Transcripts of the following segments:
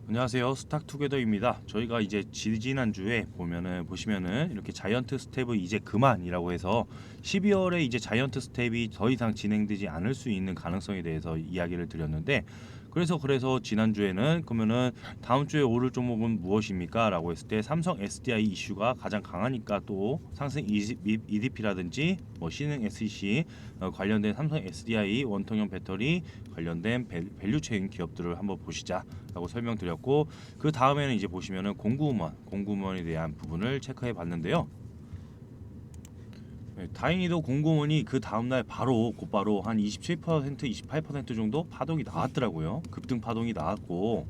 안녕하세요. 스탁투게더입니다. 저희가 이제 지지난주에 보시면은 이렇게 자이언트 스텝은 이제 그만이라고 해서 12월에 이제 자이언트 스텝이 더 이상 진행되지 않을 수 있는 가능성에 대해서 이야기를 드렸는데, 그래서 지난주에는 그러면은 다음 주에 오를 종목은 무엇입니까? 라고 했을 때 삼성 SDI 이슈가 가장 강하니까 또 상승 EDP라든지 뭐 신흥 SEC 관련된 삼성 SDI 원통형 배터리 관련된 밸류체인 기업들을 한번 보시자 라고 설명드렸고, 그 다음에는 이제 보시면은 공구먼에 대한 부분을 체크해 봤는데요. 네, 다행히도 공구먼이 그 다음날 곧바로 한 27%, 28% 정도 파동이 나왔더라고요. 급등 파동이 나왔고,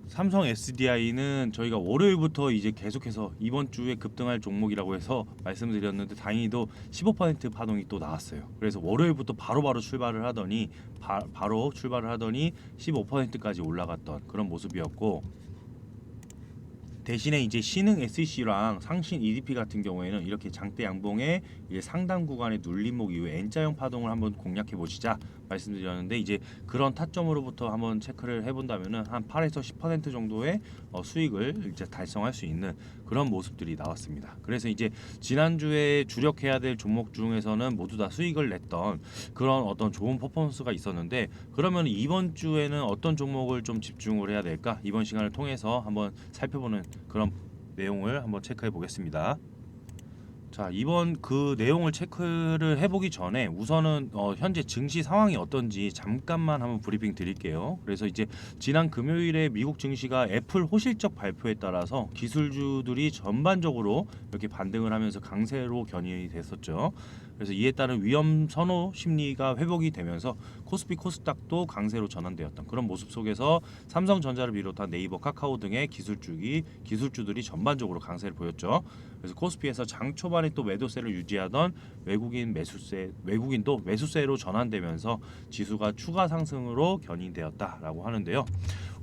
삼성 SDI는 저희가 월요일부터 이제 계속해서 이번 주에 급등할 종목이라고 해서 말씀드렸는데, 다행히도 15% 파동이 또 나왔어요. 그래서 월요일부터 바로 출발을 하더니 15%까지 올라갔던 그런 모습이었고, 대신에 이제 신흥 SEC랑 상신 EDP 같은 경우에는 이렇게 장대 양봉의 이제 상단 구간의 눌림목 이후에 N자형 파동을 한번 공략해 보시자 말씀드렸는데, 이제 그런 타점으로부터 한번 체크를 해본다면은 한 8에서 10% 정도의 수익을 이제 달성할 수 있는 그런 모습들이 나왔습니다. 그래서 이제 지난주에 주력해야 될 종목 중에서는 모두 다 수익을 냈던 그런 어떤 좋은 퍼포먼스가 있었는데, 그러면 이번 주에는 어떤 종목을 좀 집중을 해야 될까? 이번 시간을 통해서 한번 살펴보는 그런 내용을 한번 체크해 보겠습니다. 자, 이번 그 내용을 체크를 해보기 전에 우선은 현재 증시 상황이 어떤지 잠깐만 한번 브리핑 드릴게요. 그래서 이제 지난 금요일에 미국 증시가 애플 호실적 발표에 따라서 기술주들이 전반적으로 이렇게 반등을 하면서 강세로 견인이 됐었죠. 그래서 이에 따른 위험 선호 심리가 회복이 되면서 코스피 코스닥도 강세로 전환되었던 그런 모습 속에서 삼성전자를 비롯한 네이버, 카카오 등의 기술주들이 전반적으로 강세를 보였죠. 그래서 코스피에서 장 초반에 또 매도세를 유지하던 외국인도 매수세로 전환되면서 지수가 추가 상승으로 견인되었다라고 하는데요.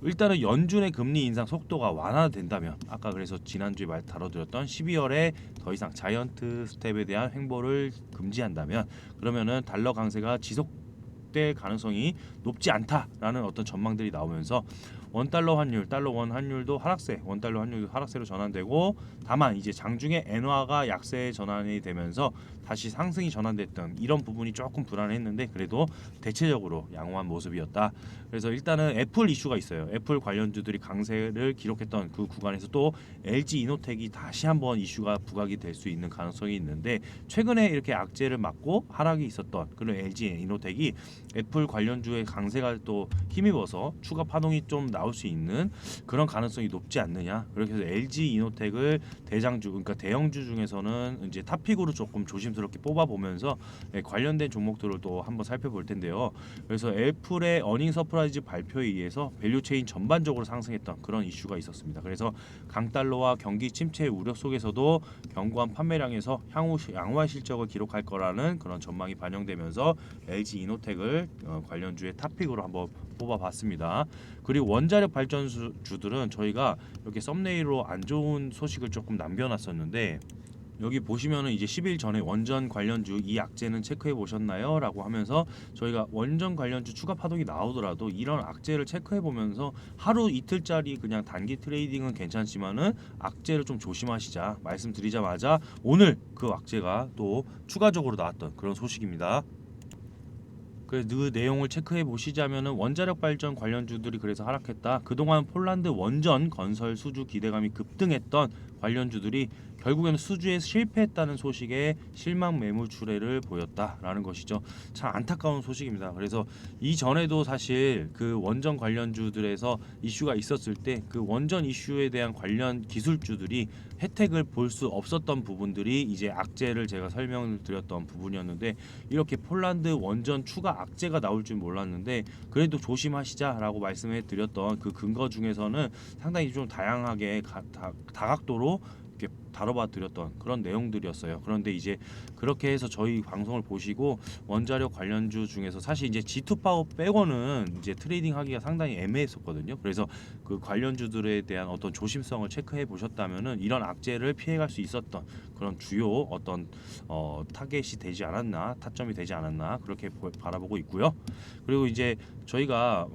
일단은 연준의 금리 인상 속도가 완화된다면, 아까 그래서 지난주에 다뤄드렸던 12월에 더 이상 자이언트 스텝에 대한 횡보를 금지한다면, 그러면은 달러 강세가 지속될 가능성이 높지 않다라는 어떤 전망들이 나오면서 원달러 환율, 달러 원 환율도 하락세, 원달러 환율도 하락세로 전환되고, 다만 이제 장중에 엔화가 약세에 전환이 되면서 다시 상승이 전환됐던 이런 부분이 조금 불안했는데, 그래도 대체적으로 양호한 모습이었다. 그래서 일단은 애플 이슈가 있어요. 애플 관련주들이 강세를 기록했던 그 구간에서 또 LG 이노텍이 다시 한번 이슈가 부각이 될 수 있는 가능성이 있는데, 최근에 이렇게 악재를 맞고 하락이 있었던 그런 LG 이노텍이 애플 관련주의 강세가 또 힘입어서 추가 파동이 좀 나올 수 있는 그런 가능성이 높지 않느냐. 그렇게 해서 LG 이노텍을 대장주, 그러니까 대형주 중에서는 이제 탑픽으로 조금 조심스럽게 뽑아보면서 관련된 종목들을 또 한번 살펴볼 텐데요. 그래서 애플의 어닝 서프라이즈 발표에 의해서 밸류체인 전반적으로 상승했던 그런 이슈가 있었습니다. 그래서 강달러와 경기 침체 우려 속에서도 견고한 판매량에서 향후 양호한 실적을 기록할 거라는 그런 전망이 반영되면서 LG 이노텍을 관련주의 탑픽으로 한번 뽑아봤습니다. 그리고 원자력 발전주들은 저희가 이렇게 썸네일로 안 좋은 소식을 조금 남겨놨었는데, 여기 보시면은 이제 10일 전에 원전 관련주 이 악재는 체크해 보셨나요? 라고 하면서 저희가 원전 관련주 추가 파동이 나오더라도 이런 악재를 체크해 보면서 하루 이틀짜리 그냥 단기 트레이딩은 괜찮지만은 악재를 좀 조심하시자 말씀드리자마자, 오늘 그 악재가 또 추가적으로 나왔던 그런 소식입니다. 그래서 그 내용을 체크해 보시자면은 원자력 발전 관련주들이 그래서 하락했다. 그동안 폴란드 원전 건설 수주 기대감이 급등했던 관련주들이 결국에는 수주에 실패했다는 소식에 실망 매물 출회를 보였다라는 것이죠. 참 안타까운 소식입니다. 그래서 이전에도 사실 그 원전 관련주들에서 이슈가 있었을 때 그 원전 이슈에 대한 관련 기술주들이 혜택을 볼 수 없었던 부분들이 이제 악재를 제가 설명을 드렸던 부분이었는데, 이렇게 폴란드 원전 추가 악재가 나올 줄 몰랐는데 그래도 조심하시자라고 말씀해 드렸던 그 근거 중에서는 상당히 좀 다양하게 다각도로 이렇게 다뤄봐 드렸던 그런 내용들이었어요. 그런데 이제 그렇게 해서 저희 방송을 보시고 원자력 관련주 중에서 사실 이제 G2 파워 빼고는 이제 트레이딩 하기가 상당히 애매했었거든요. 그래서 그 관련주들에 대한 어떤 조심성을 체크해 보셨다면은 이런 악재를 피해갈 수 있었던 그런 주요 어떤 타겟이 되지 않았나, 타점이 되지 않았나 그렇게 바라보고 있고요. 그리고 이제 저희가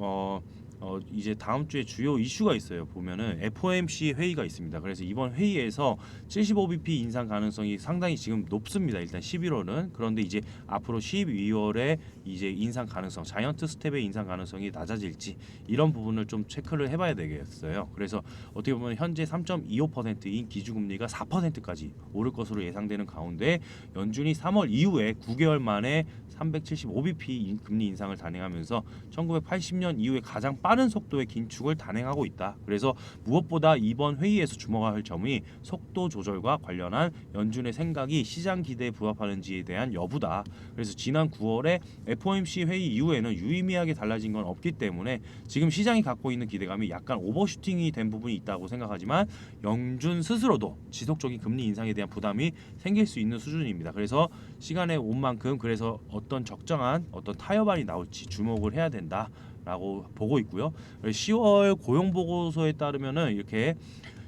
이제 다음 주에 주요 이슈가 있어요. 보면은 FOMC 회의가 있습니다. 그래서 이번 회의에서 75bp 인상 가능성이 상당히 지금 높습니다. 일단 11월은. 그런데 이제 앞으로 12월에 이제 인상 가능성, 자이언트 스텝의 인상 가능성이 낮아질지 이런 부분을 좀 체크를 해봐야 되겠어요. 그래서 어떻게 보면 현재 3.25%인 기준금리가 4%까지 오를 것으로 예상되는 가운데 연준이 3월 이후에 9개월 만에 375bp 금리 인상을 단행하면서 1980년 이후에 가장 빠른 속도의 긴축을 단행하고 있다. 그래서 무엇보다 이번 회의에서 주목할 점이 속도 조절과 관련한 연준의 생각이 시장 기대에 부합하는지에 대한 여부다. 그래서 지난 9월에 FOMC 회의 이후에는 유의미하게 달라진 건 없기 때문에 지금 시장이 갖고 있는 기대감이 약간 오버슈팅이 된 부분이 있다고 생각하지만 연준 스스로도 지속적인 금리 인상에 대한 부담이 생길 수 있는 수준입니다. 그래서 시간에 온 만큼 그래서 어떤 적정한 어떤 타협안이 나올지 주목을 해야 된다라고 보고 있고요. 10월 고용 보고서에 따르면은 이렇게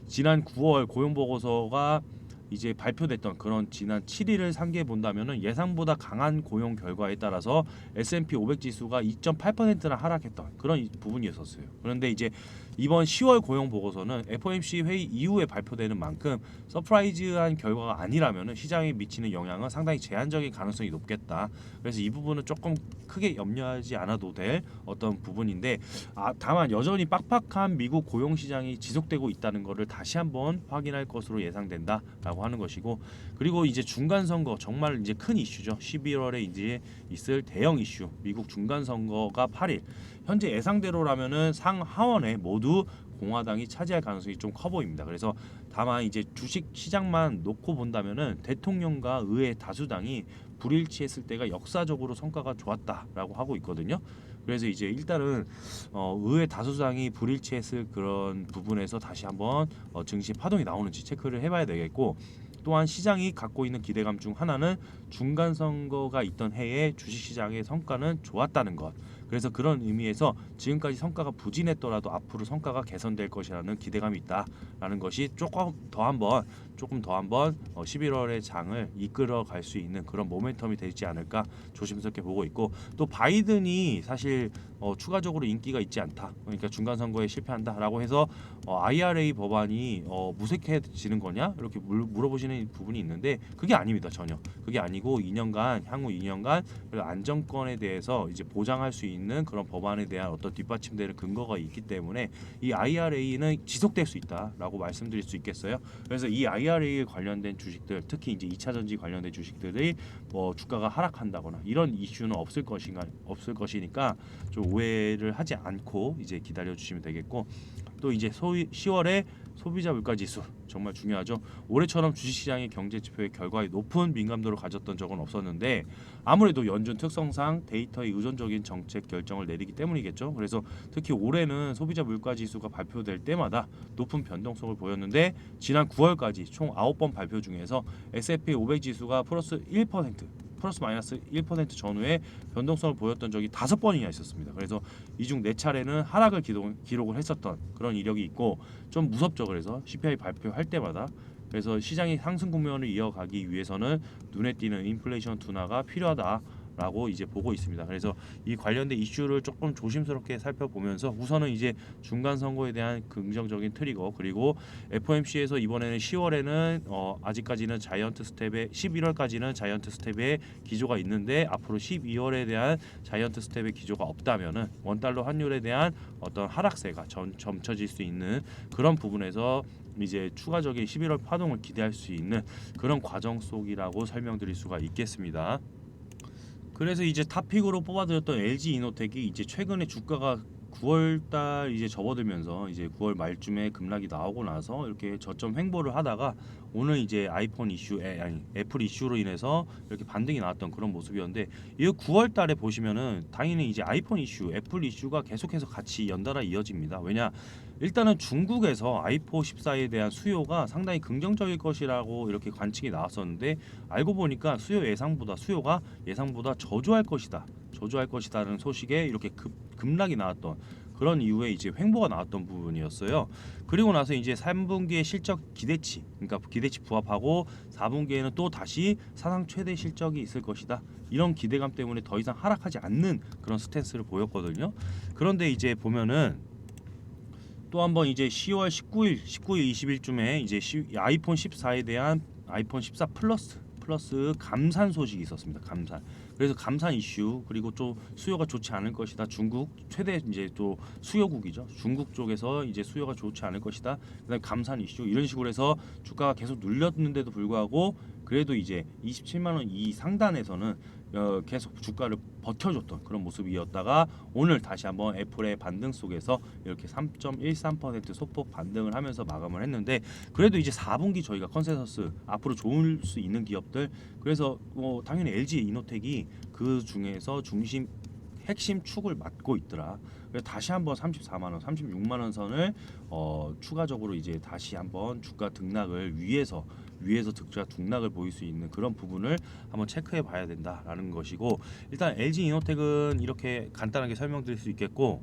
지난 9월 고용 보고서가 이제 발표됐던 그런 지난 7일을 상기해 본다면은 예상보다 강한 고용 결과에 따라서 S&P 500 지수가 2.8%나 하락했던 그런 부분이었었어요. 그런데 이제 이번 10월 고용 보고서는 FOMC 회의 이후에 발표되는 만큼 서프라이즈한 결과가 아니라면은 시장에 미치는 영향은 상당히 제한적인 가능성이 높겠다. 그래서 이 부분은 조금 크게 염려하지 않아도 될 어떤 부분인데 다만 여전히 빡빡한 미국 고용 시장이 지속되고 있다는 것을 다시 한번 확인할 것으로 예상된다라고 하는 것이고 그리고 이제 중간 선거 정말 이제 큰 이슈죠. 11월에 이제 있을 대형 이슈 미국 중간 선거가 8일 현재 예상대로라면은 상하원에 모두 공화당이 차지할 가능성이 좀 커 보입니다. 그래서 다만 이제 주식 시장만 놓고 본다면은 대통령과 의회 다수당이 불일치했을 때가 역사적으로 성과가 좋았다라고 하고 있거든요. 그래서 이제 일단은 의회 다수당이 불일치했을 그런 부분에서 다시 한번 증시 파동이 나오는지 체크를 해봐야 되겠고 또한 시장이 갖고 있는 기대감 중 하나는 중간 선거가 있던 해에 주식시장의 성과는 좋았다는 것. 그래서 그런 의미에서 지금까지 성과가 부진했더라도 앞으로 성과가 개선될 것이라는 기대감이 있다라는 것이 조금 더 한번 11월의 장을 이끌어 갈 수 있는 그런 모멘텀이 되지 않을까 조심스럽게 보고 있고 또 바이든이 사실 추가적으로 인기가 있지 않다. 그러니까 중간 선거에 실패한다라고 해서 IRA 법안이 무색해지는 거냐 이렇게 물어보시는 부분이 있는데 그게 아닙니다. 전혀 그게 아니고 2년간 향후 2년간 안정권에 대해서 이제 보장할 수 있는 그런 법안에 대한 어떤 뒷받침되는 근거가 있기 때문에 이 IRA는 지속될 수 있다라고 말씀드릴 수 있겠어요. 그래서 이 IRA 관련된 주식들 특히 이제 2차 전지 관련된 주식들이 뭐 주가가 하락한다거나 이런 이슈는 없을 것이니까 좀 오해를 하지 않고 이제 기다려 주시면 되겠고 또 이제 10월에 소비자 물가 지수 정말 중요하죠. 올해처럼 주식시장의 경제 지표의 결과에 높은 민감도를 가졌던 적은 없었는데 아무래도 연준 특성상 데이터에 의존적인 정책 결정을 내리기 때문이겠죠. 그래서 특히 올해는 소비자 물가 지수가 발표될 때마다 높은 변동성을 보였는데 지난 9월까지 총 9번 발표 중에서 S&P 500 지수가 플러스 마이너스 1% 전후에 변동성을 보였던 적이 5번이나 있었습니다. 그래서 이 중 4차례는 하락을 기록을 했었던 그런 이력이 있고 좀 무섭죠. 그래서 CPI 발표할 때마다 그래서 시장이 상승 국면을 이어가기 위해서는 눈에 띄는 인플레이션 둔화가 필요하다라고 이제 보고 있습니다. 그래서 이 관련된 이슈를 조금 조심스럽게 살펴보면서 우선은 이제 중간 선거에 대한 긍정적인 트리거 그리고 FOMC에서 이번에는 10월에는 아직까지는 자이언트 스텝의 11월까지는 자이언트 스텝의 기조가 있는데 앞으로 12월에 대한 자이언트 스텝의 기조가 없다면은 원달러 환율에 대한 어떤 하락세가 점쳐질 수 있는 그런 부분에서 이제 추가적인 11월 파동을 기대할 수 있는 그런 과정 속이라고 설명드릴 수가 있겠습니다. 그래서 이제 탑픽으로 뽑아드렸던 LG 이노텍이 이제 최근에 주가가 9월달 이제 접어들면서 이제 9월 말쯤에 급락이 나오고 나서 이렇게 저점 횡보를 하다가 오늘 이제 애플 이슈로 인해서 이렇게 반등이 나왔던 그런 모습이었는데 이 9월달에 보시면은 당연히 이제 아이폰 이슈, 애플 이슈가 계속해서 같이 연달아 이어집니다. 왜냐 일단은 중국에서 아이폰 14에 대한 수요가 상당히 긍정적일 것이라고 이렇게 관측이 나왔었는데 알고 보니까 수요가 예상보다 저조할 것이다라는 소식에 이렇게 급락이 나왔던 그런 이후에 이제 횡보가 나왔던 부분이었어요. 그리고 나서 이제 3분기의 실적 기대치, 그러니까 기대치 부합하고 4분기에는 또 다시 사상 최대 실적이 있을 것이다. 이런 기대감 때문에 더 이상 하락하지 않는 그런 스탠스를 보였거든요. 그런데 이제 보면은 또 한번 이제 10월 19일, 20일쯤에 이제 아이폰 14에 대한 아이폰 14 플러스 감산 소식이 있었습니다. 감산. 그래서 감산 이슈 그리고 또 수요가 좋지 않을 것이다. 중국 최대 이제 또 수요국이죠. 중국 쪽에서 이제 수요가 좋지 않을 것이다. 그다음에 감산 이슈 이런 식으로 해서 주가가 계속 눌렸는데도 불구하고 그래도 이제 27만 원 이 상단에서는 계속 주가를 버텨줬던 그런 모습이었다가 오늘 다시 한번 애플의 반등 속에서 이렇게 3.13% 소폭 반등을 하면서 마감을 했는데 그래도 이제 4분기 저희가 컨센서스 앞으로 좋을 수 있는 기업들 그래서 당연히 LG 이노텍이 그 중에서 핵심 축을 맡고 있더라. 그래서 다시 한번 34만 원, 36만 원 선을 추가적으로 이제 다시 한번 주가 등락을 위에서 주가 등락을 보일 수 있는 그런 부분을 한번 체크해 봐야 된다라는 것이고 일단 LG 이노텍은 이렇게 간단하게 설명드릴 수 있겠고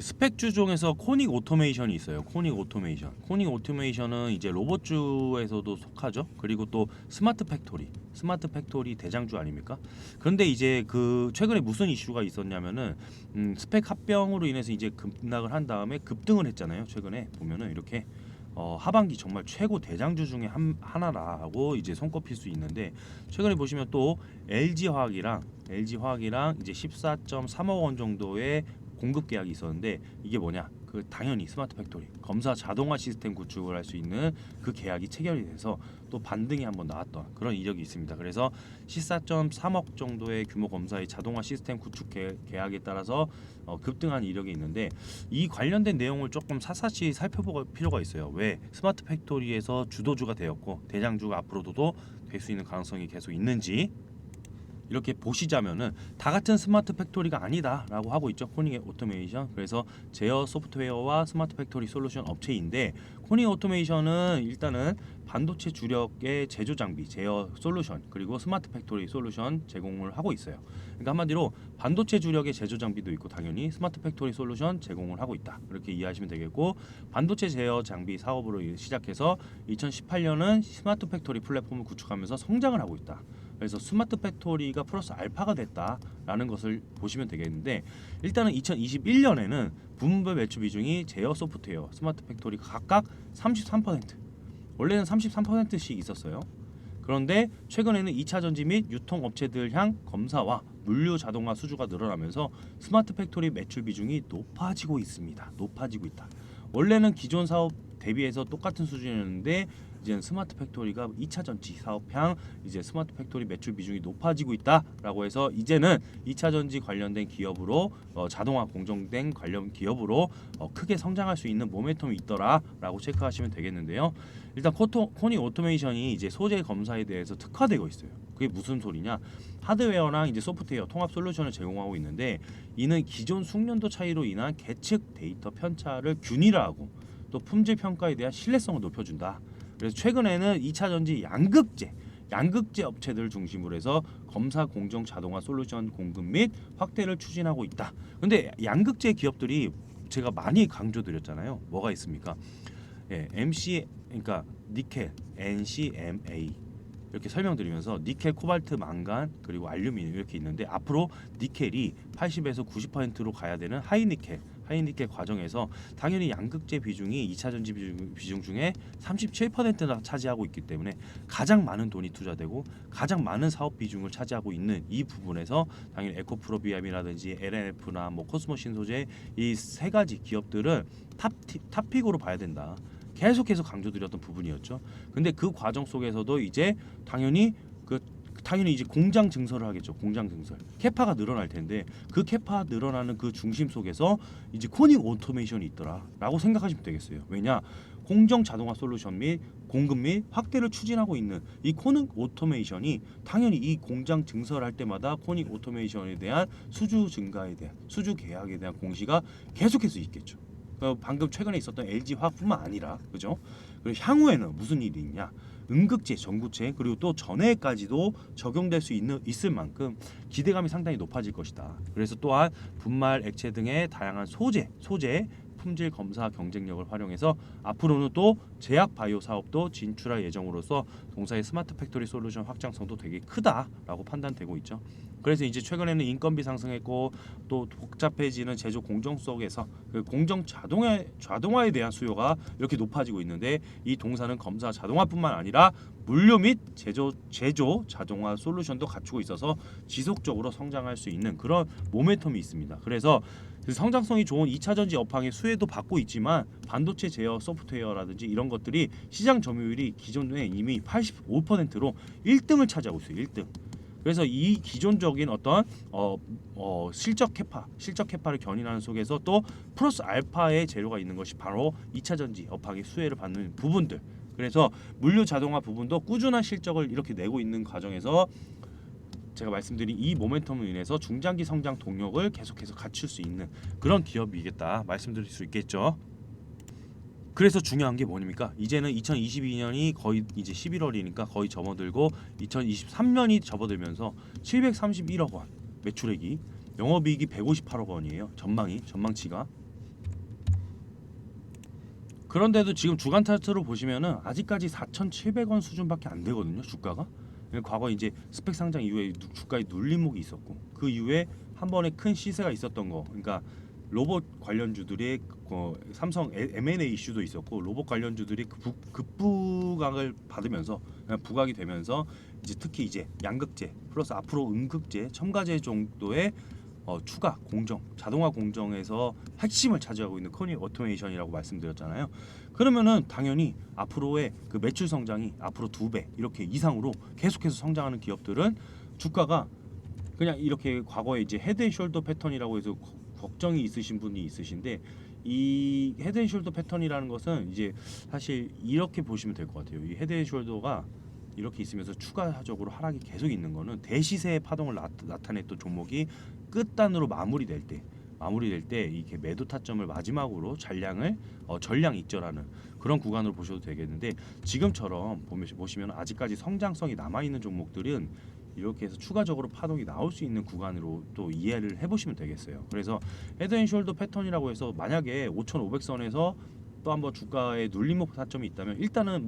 스펙주 중에서 코닉 오토메이션이 있어요. 코닉 오토메이션은 이제 로봇주에서도 속하죠. 그리고 또 스마트 팩토리 대장주 아닙니까? 그런데 이제 그 최근에 무슨 이슈가 있었냐면은 스펙 합병으로 인해서 이제 급락을 한 다음에 급등을 했잖아요. 최근에 보면은 이렇게 하반기 정말 최고 대장주 중에 하나라고 이제 손꼽힐 수 있는데 최근에 보시면 또 LG화학이랑 이제 14.3억 원 정도의 공급 계약이 있었는데 이게 뭐냐? 그 당연히 스마트 팩토리 검사 자동화 시스템 구축을 할 수 있는 그 계약이 체결이 돼서 또 반등이 한번 나왔던 그런 이력이 있습니다. 그래서 14.3억 정도의 규모 검사의 자동화 시스템 구축 계약에 따라서 급등한 이력이 있는데 이 관련된 내용을 조금 샅샅이 살펴볼 필요가 있어요. 왜 스마트 팩토리에서 주도주가 되었고 대장주가 앞으로도 될 수 있는 가능성이 계속 있는지 이렇게 보시자면은 다 같은 스마트 팩토리가 아니다라고 하고 있죠. 코닉 오토메이션. 그래서 제어 소프트웨어와 스마트 팩토리 솔루션 업체인데 코닉 오토메이션은 일단은 반도체 주력의 제조 장비, 제어 솔루션 그리고 스마트 팩토리 솔루션 제공을 하고 있어요. 그러니까 한마디로 반도체 주력의 제조 장비도 있고 당연히 스마트 팩토리 솔루션 제공을 하고 있다. 이렇게 이해하시면 되겠고 반도체 제어 장비 사업으로 시작해서 2018년은 스마트 팩토리 플랫폼을 구축하면서 성장을 하고 있다. 그래서 스마트 팩토리가 플러스 알파가 됐다라는 것을 보시면 되겠는데 일단은 2021년에는 부문별 매출 비중이 제어 소프트웨어, 스마트 팩토리가 각각 33% 원래는 33%씩 있었어요. 그런데 최근에는 2차 전지 및 유통업체들 향 검사와 물류 자동화 수주가 늘어나면서 스마트 팩토리 매출 비중이 높아지고 있습니다. 높아지고 있다. 원래는 기존 사업 대비해서 똑같은 수준이었는데 이제는 스마트 팩토리가 2차 전지 사업향 이제 스마트 팩토리 매출 비중이 높아지고 있다라고 해서 이제는 2차 전지 관련된 기업으로 자동화 공정된 관련 기업으로 크게 성장할 수 있는 모멘텀이 있더라라고 체크하시면 되겠는데요. 일단 코닉 오토메이션이 이제 소재 검사에 대해서 특화되고 있어요. 그게 무슨 소리냐? 하드웨어랑 이제 소프트웨어 통합 솔루션을 제공하고 있는데 이는 기존 숙련도 차이로 인한 계측 데이터 편차를 균일화하고 또 품질 평가에 대한 신뢰성을 높여준다. 그래서 최근에는 2차 전지 양극재 업체들을 중심으로 해서 검사 공정 자동화 솔루션 공급 및 확대를 추진하고 있다. 근데 양극재 기업들이 제가 많이 강조드렸잖아요. 뭐가 있습니까? 예, 그러니까 니켈, NCMA 이렇게 설명드리면서 니켈, 코발트, 망간 그리고 알루미늄 이렇게 있는데 앞으로 니켈이 80에서 90%로 가야 되는 하이니켈 과정에서 당연히 양극재 비중이 2차 전지 비중 중에 37%나 차지하고 있기 때문에 가장 많은 돈이 투자되고 가장 많은 사업 비중을 차지하고 있는 이 부분에서 당연히 에코프로비암이라든지 LNF나 뭐 코스모 신소재 이 세 가지 기업들은 탑픽으로 봐야 된다. 계속해서 강조드렸던 부분이었죠. 근데 그 과정 속에서도 이제 당연히 이제 공장 증설을 하겠죠. 공장 증설. 캐파가 늘어날 텐데 그 캐파 늘어나는 그 중심 속에서 이제 코닉 오토메이션이 있더라라고 생각하시면 되겠어요. 왜냐? 공정 자동화 솔루션 및 공급 및 확대를 추진하고 있는 이 코닉 오토메이션이 당연히 이 공장 증설할 때마다 코닉 오토메이션에 대한 수주 증가에 대한 수주 계약에 대한 공시가 계속해서 있겠죠. 방금 최근에 있었던 LG 화학뿐만 아니라 그죠? 그리고 향후에는 무슨 일이 있냐? 응급제, 전구체 그리고 또 전해까지도 적용될 수 있을 만큼 기대감이 상당히 높아질 것이다. 그래서 또한 분말, 액체 등의 다양한 소재 품질 검사 경쟁력을 활용해서 앞으로는 또 제약 바이오 사업도 진출할 예정으로서 동사의 스마트 팩토리 솔루션 확장성도 되게 크다라고 판단되고 있죠. 그래서 이제 최근에는 인건비 상승했고 또 복잡해지는 제조 공정 속에서 그 공정 자동화에 대한 수요가 이렇게 높아지고 있는데 이 동사는 검사 자동화뿐만 아니라 물류 및 제조 자동화 솔루션도 갖추고 있어서 지속적으로 성장할 수 있는 그런 모멘텀이 있습니다. 그래서 성장성이 좋은 2차 전지 업황의 수혜도 받고 있지만 반도체 제어 소프트웨어라든지 이런 것들이 시장 점유율이 기존에 이미 85%로 1등을 차지하고 있어요. 1등. 그래서 이 기존적인 어떤 실적 캐파를 견인하는 속에서 또 플러스 알파의 재료가 있는 것이 바로 2차 전지 업황의 수혜를 받는 부분들. 그래서 물류 자동화 부분도 꾸준한 실적을 이렇게 내고 있는 과정에서 제가 말씀드린 이 모멘텀으로 인해서 중장기 성장 동력을 계속해서 갖출 수 있는 그런 기업이겠다 말씀드릴 수 있겠죠. 그래서 중요한 게 뭐입니까? 이제는 2022년이 거의 이제 11월이니까 거의 접어들고 2023년이 접어들면서 731억 원 매출액이 영업이익이 158억 원이에요. 전망치가. 그런데도 지금 주간 차트로 보시면은 아직까지 4,700원 수준밖에 안 되거든요. 주가가. 과거 이제 스펙 상장 이후에 주가에 눌림목이 있었고 그 이후에 한 번에 큰 시세가 있었던 거. 그러니까 로봇 관련주들의 삼성 M&A 이슈도 있었고 로봇 관련주들이 급부각을 받으면서 부각이 되면서 이제 특히 이제 양극재 플러스 앞으로 음극재 첨가재 정도의 추가 공정 자동화 공정에서 핵심을 차지하고 있는 코니 오토메이션이라고 말씀드렸잖아요. 그러면은 당연히 앞으로의 그 매출 성장이 앞으로 2배 이렇게 이상으로 계속해서 성장하는 기업들은 주가가 그냥 이렇게 과거에 이제 헤드앤숄더 패턴이라고 해서 걱정이 있으신 분이 있으신데 이 헤드앤숄더 패턴이라는 것은 이제 사실 이렇게 보시면 될 것 같아요. 이 헤드앤숄더가 이렇게 있으면서 추가적으로 하락이 계속 있는 거는 대시세의 파동을 나타냈던 종목이 끝단으로 마무리될 때 이렇게 매도 타점을 마지막으로 전량 익절하는 그런 구간으로 보셔도 되겠는데 지금처럼 보시면 아직까지 성장성이 남아 있는 종목들은 이렇게 해서 추가적으로 파동이 나올 수 있는 구간으로 또 이해를 해보시면 되겠어요. 그래서 헤드앤숄더 패턴이라고 해서 만약에 5,500선에서 또 한번 주가의 눌림목 타점이 있다면 일단은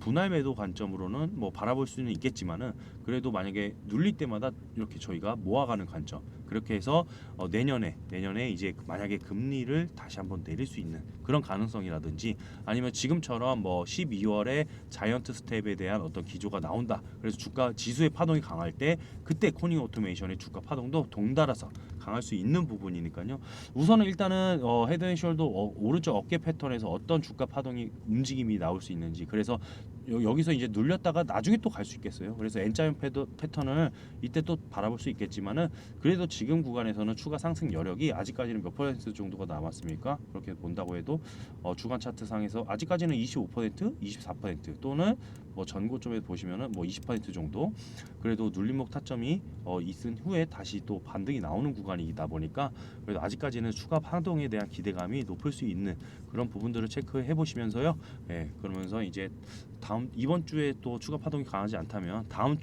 분할 매도 관점으로는 바라볼 수는 있겠지만은 그래도 만약에 눌릴 때마다 이렇게 저희가 모아가는 관점 그렇게 해서 내년에 이제 만약에 금리를 다시 한번 내릴 수 있는 그런 가능성이라든지 아니면 지금처럼 12월에 자이언트 스텝에 대한 어떤 기조가 나온다. 그래서 주가 지수의 파동이 강할 때 그때 코닝 오토메이션의 주가 파동도 동달아서 강할 수 있는 부분이니까요. 우선은 일단은 헤드앤숄더 오른쪽 어깨 패턴에서 어떤 주가 파동이 움직임이 나올 수 있는지 그래서 여기서 이제 눌렸다가 나중에 또 갈 수 있겠어요. 그래서 N자형 패턴을 이때 또 바라볼 수 있겠지만은 그래도 지금 구간에서는 추가 상승 여력이 아직까지는 몇 퍼센트 정도가 남았습니까? 그렇게 본다고 해도 주간 차트 상에서 아직까지는 25%, 24% 또는 전고점에 보시면은 20% 정도 그래도 눌림목 타점이 있은 후에 다시 또 반등이 나오는 구간이다 보니까 그래도 아직까지는 추가 파동에 대한 기대감이 높을 수 있는 그런 부분들을 체크해 보시면서요. 그러면서 이제 이번 주에 또 추가 파동이 강하지 않다면 다음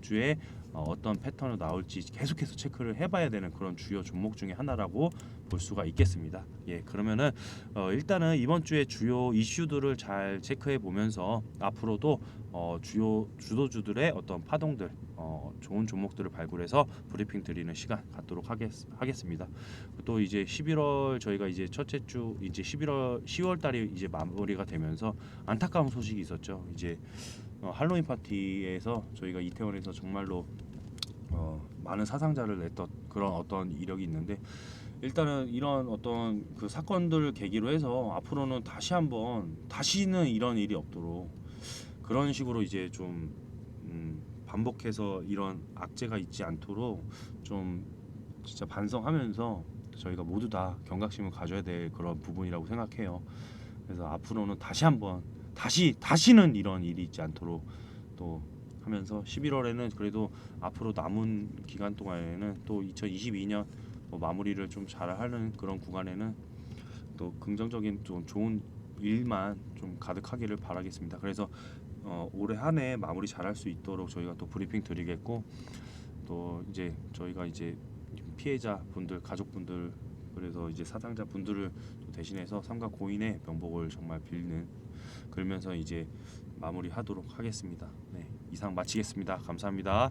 주에 어떤 패턴으로 나올지 계속해서 체크를 해봐야 되는 그런 주요 종목 중에 하나라고 볼 수가 있겠습니다. 그러면은 일단은 이번 주에 주요 이슈들을 잘 체크해 보면서 앞으로도 주요 주도주들의 어떤 파동들 좋은 종목들을 발굴해서 브리핑 드리는 시간 갖도록 하겠습니다. 또 이제 11월 저희가 이제 첫째 주 이제 10월 달이 이제 마무리가 되면서 안타까운 소식이 있었죠. 이제 할로윈 파티에서 저희가 이태원에서 정말로 많은 사상자를 냈던 그런 어떤 이력이 있는데 일단은 이런 어떤 그 사건들을 계기로 해서 앞으로는 다시는 이런 일이 없도록 그런 식으로 이제 좀 반복해서 이런 악재가 있지 않도록 좀 진짜 반성하면서 저희가 모두 다 경각심을 가져야 될 그런 부분이라고 생각해요. 그래서 앞으로는 다시는 이런 일이 있지 않도록 또 하면서 11월에는 그래도 앞으로 남은 기간 동안에는 또 2022년 마무리를 좀 잘하는 그런 구간에는 또 긍정적인 좀 좋은 일만 좀 가득하기를 바라겠습니다. 그래서 올해 한 해 마무리 잘할 수 있도록 저희가 또 브리핑 드리겠고, 또 이제 저희가 이제 피해자 분들, 가족분들, 그래서 이제 사상자 분들을 또 대신해서 삼가 고인의 명복을 정말 빌는, 그러면서 이제 마무리하도록 하겠습니다. 네, 이상 마치겠습니다. 감사합니다.